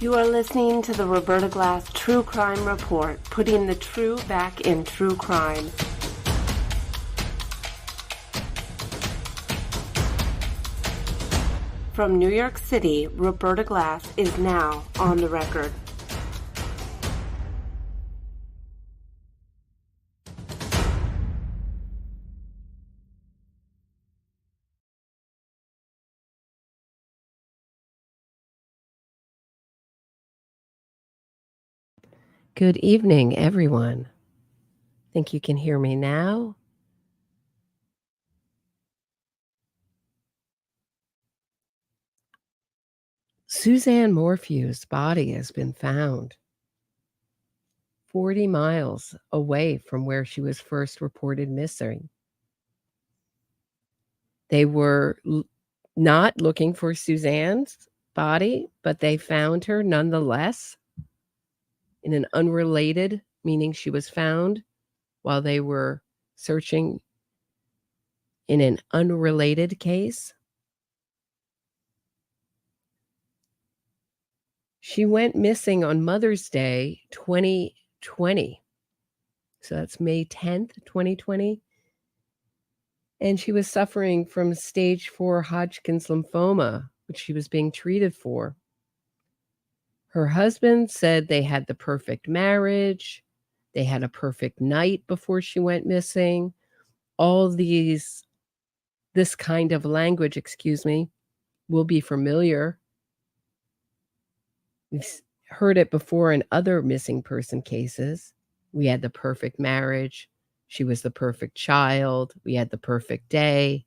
You are listening to the Roberta Glass True Crime Report, putting the true back in true crime. From New York City, Roberta Glass is now on the record. Good evening, everyone. Think you can hear me now? Suzanne Morphew's body has been found 40 miles away from where she was first reported missing. They were not looking for Suzanne's body, but they found her nonetheless in an unrelated, meaning she was found while they were searching in an unrelated case. She went missing on Mother's Day 2020. So that's May 10th, 2020. And she was suffering from stage 4 Hodgkin's lymphoma, which she was being treated for. Her husband said they had the perfect marriage. They had a perfect night before she went missing. All this kind of language, will be familiar. We've heard it before in other missing person cases. We had the perfect marriage. She was the perfect child. We had the perfect day.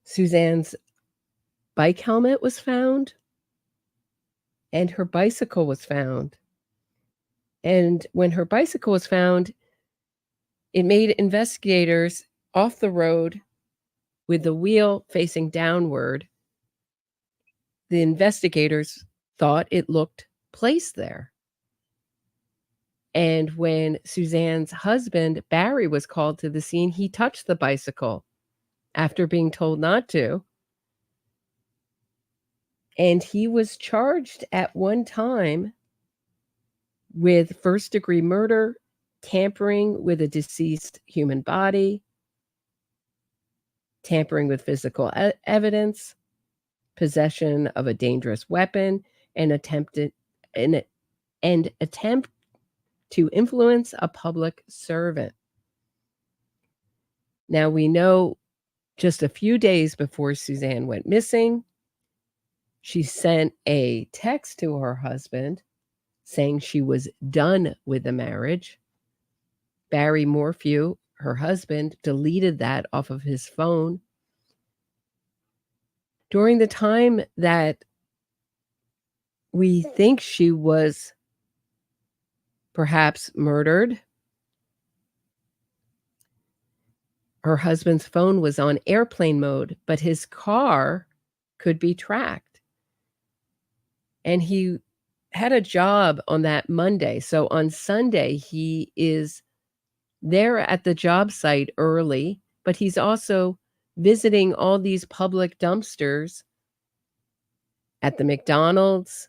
Suzanne's bike helmet was found, and her bicycle was found. And when her bicycle was found, it made investigators off the road with the wheel facing downward. The investigators thought it looked placed there. And when Suzanne's husband, Barry, was called to the scene, he touched the bicycle after being told not to. And he was charged at one time with first-degree murder, tampering with a deceased human body, tampering with physical evidence, possession of a dangerous weapon, and attempt to influence a public servant. Now, we know just a few days before Suzanne went missing, she sent a text to her husband saying she was done with the marriage. Barry Morphew, her husband, deleted that off of his phone. During the time that we think she was perhaps murdered, her husband's phone was on airplane mode, but his car could be tracked. And he had a job on that Monday. So on Sunday, he is there at the job site early, but he's also visiting all these public dumpsters at the McDonald's,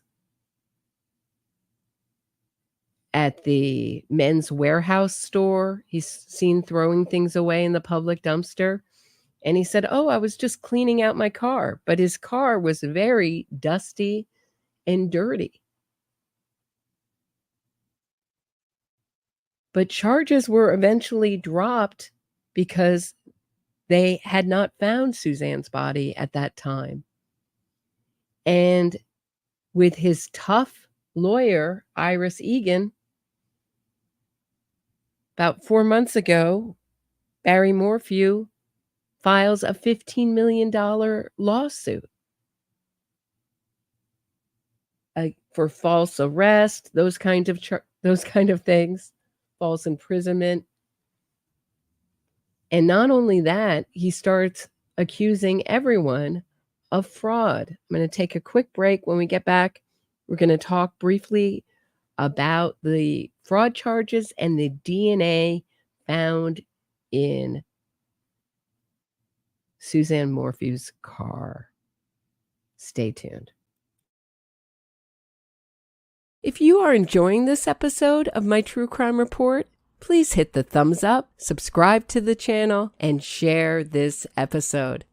at the Men's Warehouse store. He's seen throwing things away in the public dumpster. And he said, I was just cleaning out my car. But his car was very dusty and dirty. But charges were eventually dropped because they had not found Suzanne's body at that time. And with his tough lawyer, Iris Egan, about 4 months ago, Barry Morphew files a $15 million lawsuit for false arrest, those kind of things, false imprisonment. And not only that, he starts accusing everyone of fraud. I'm going to take a quick break. When we get back, we're going to talk briefly about the fraud charges and the DNA found in Suzanne Morphew's car. Stay tuned. If you are enjoying this episode of my True Crime Report, please hit the thumbs up, subscribe to the channel, and share this episode.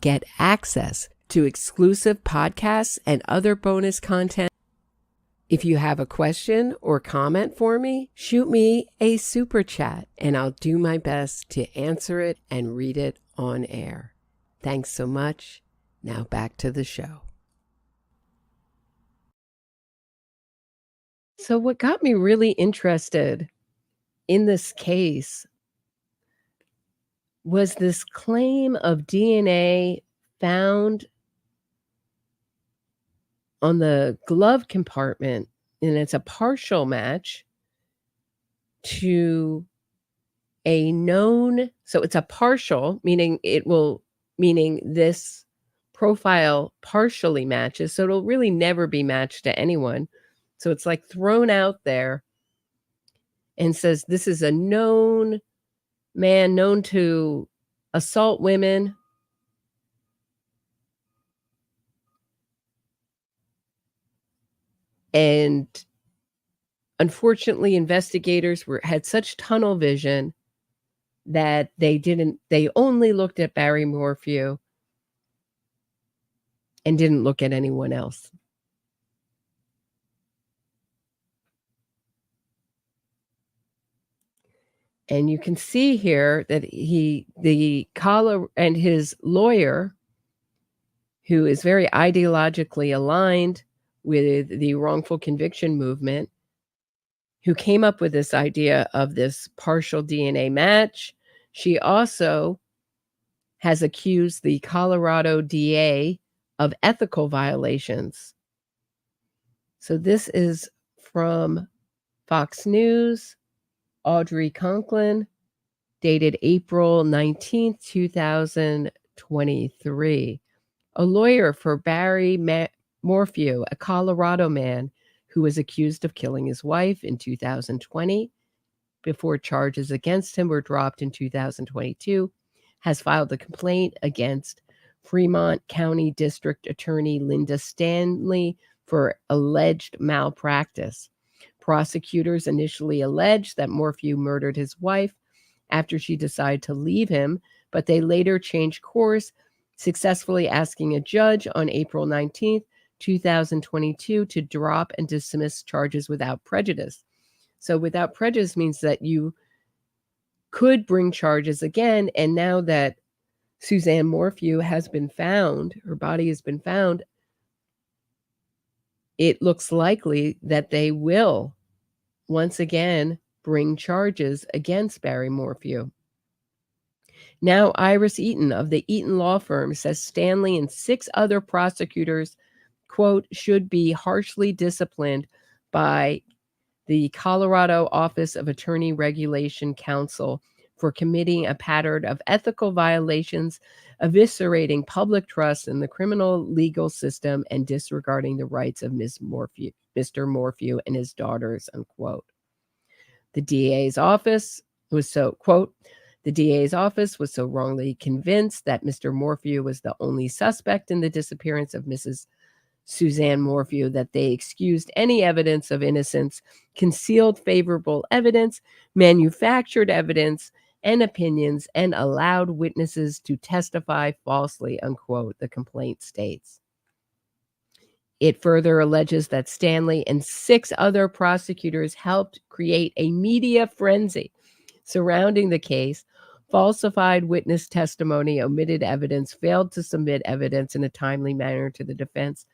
Get access to exclusive podcasts and other bonus content. If you have a question or comment for me, shoot me a super chat and I'll do my best to answer it and read it on air. Thanks so much. Now back to the show. So what got me really interested in this case was this claim of DNA found on the glove compartment, and it's a partial match to a known, so it's a partial, meaning this profile partially matches, so it'll really never be matched to anyone. So it's like thrown out there and says this is a known man known to assault women, and unfortunately investigators had such tunnel vision that they only looked at Barry Morphew and didn't look at anyone else. And you can see here that the collar and his lawyer, who is very ideologically aligned with the wrongful conviction movement, who came up with this idea of this partial DNA match. She also has accused the Colorado DA of ethical violations. So this is from Fox News, Audrey Conklin, dated April 19th, 2023. A lawyer for Barry Morphew, a Colorado man who was accused of killing his wife in 2020 before charges against him were dropped in 2022, has filed a complaint against Fremont County District Attorney Linda Stanley for alleged malpractice. Prosecutors initially alleged that Morphew murdered his wife after she decided to leave him, but they later changed course, successfully asking a judge on April 19th, 2022 to drop and dismiss charges without prejudice. So without prejudice means that you could bring charges again, and now that Suzanne Morphew has been found, her body has been found, it looks likely that they will once again bring charges against Barry Morphew. Now, Iris Eaton of the Eaton Law Firm says Stanley and 6 other prosecutors, quote, should be harshly disciplined by the Colorado Office of Attorney Regulation Counsel for committing a pattern of ethical violations, eviscerating public trust in the criminal legal system, and disregarding the rights of Mr. Morphew and his daughters, unquote. The DA's office was so, quote, the DA's office was so wrongly convinced that Mr. Morphew was the only suspect in the disappearance of Mrs. Suzanne Morphew that they excused any evidence of innocence, concealed favorable evidence, manufactured evidence and opinions, and allowed witnesses to testify falsely, unquote, the complaint states. It further alleges that Stanley and 6 other prosecutors helped create a media frenzy surrounding the case, falsified witness testimony, omitted evidence, failed to submit evidence in a timely manner to the defense,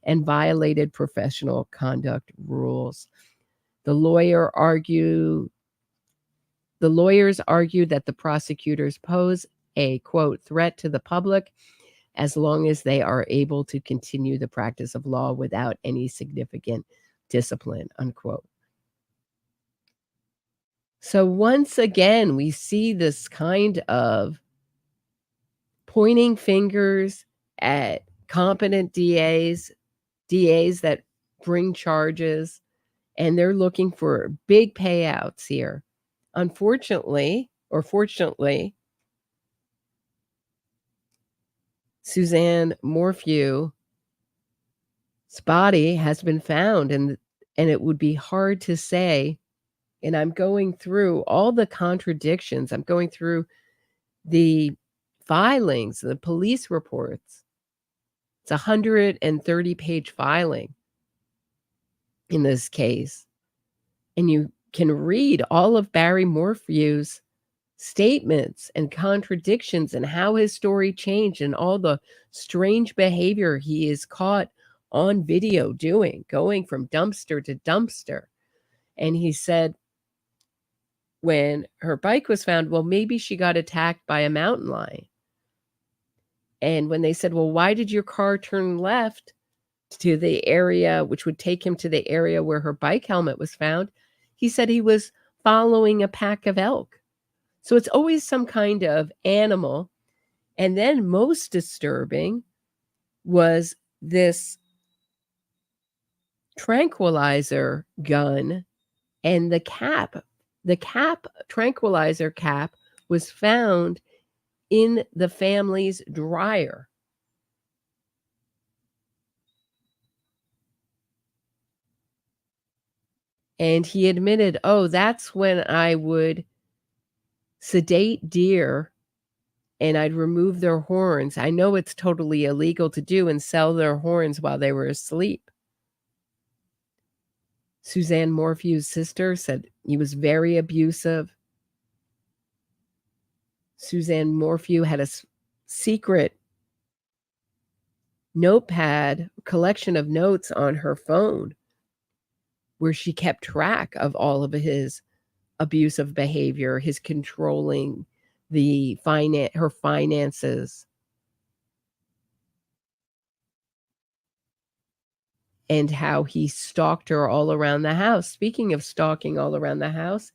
and violated professional conduct rules. The lawyers argue that the prosecutors pose a, quote, threat to the public as long as they are able to continue the practice of law without any significant discipline, unquote. So once again, we see this kind of pointing fingers at competent DAs that bring charges, and they're looking for big payouts here. Unfortunately, or fortunately, Suzanne Morphew body has been found, and it would be hard to say. And I'm going through all the contradictions. I'm going through the filings, the police reports. It's a 130-page filing in this case. And you can read all of Barry Morphew's statements and contradictions and how his story changed and all the strange behavior he is caught on video doing, going from dumpster to dumpster. And he said when her bike was found, well, maybe she got attacked by a mountain lion. And when they said, well, why did your car turn left to the area, which would take him to the area where her bike helmet was found, he said he was following a pack of elk. So it's always some kind of animal. And then most disturbing was this tranquilizer gun and the cap. The cap, tranquilizer cap, was found in the family's dryer. And he admitted, oh, that's when I would sedate deer and I'd remove their horns. I know it's totally illegal to do and sell their horns while they were asleep. Suzanne Morphew's sister said he was very abusive. Suzanne Morphew had a secret notepad, collection of notes on her phone where she kept track of all of his abusive behavior, his controlling her finances. And how he stalked her all around the house. Speaking of stalking all around the house,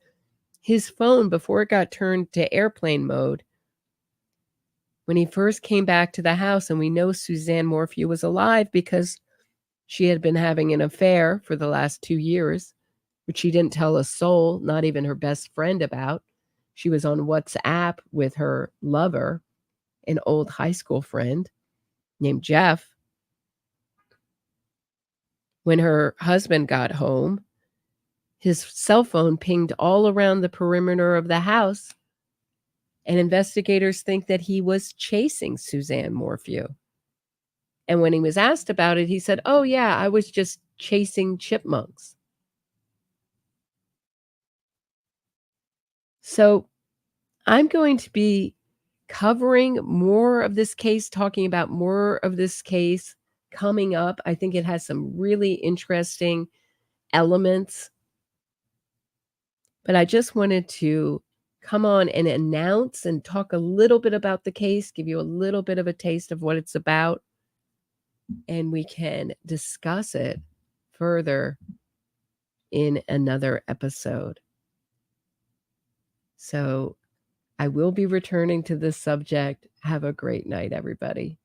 his phone, before it got turned to airplane mode, when he first came back to the house, and we know Suzanne Morphew was alive because she had been having an affair for the last 2 years, which she didn't tell a soul, not even her best friend about. She was on WhatsApp with her lover, an old high school friend named Jeff. When her husband got home, his cell phone pinged all around the perimeter of the house, and investigators think that he was chasing Suzanne Morphew. And when he was asked about it, he said, oh, yeah, I was just chasing chipmunks. So I'm going to be covering more of this case, talking about more of this case coming up. I think it has some really interesting elements. But I just wanted to come on and announce and talk a little bit about the case, give you a little bit of a taste of what it's about, and we can discuss it further in another episode. So I will be returning to this subject. Have a great night, everybody.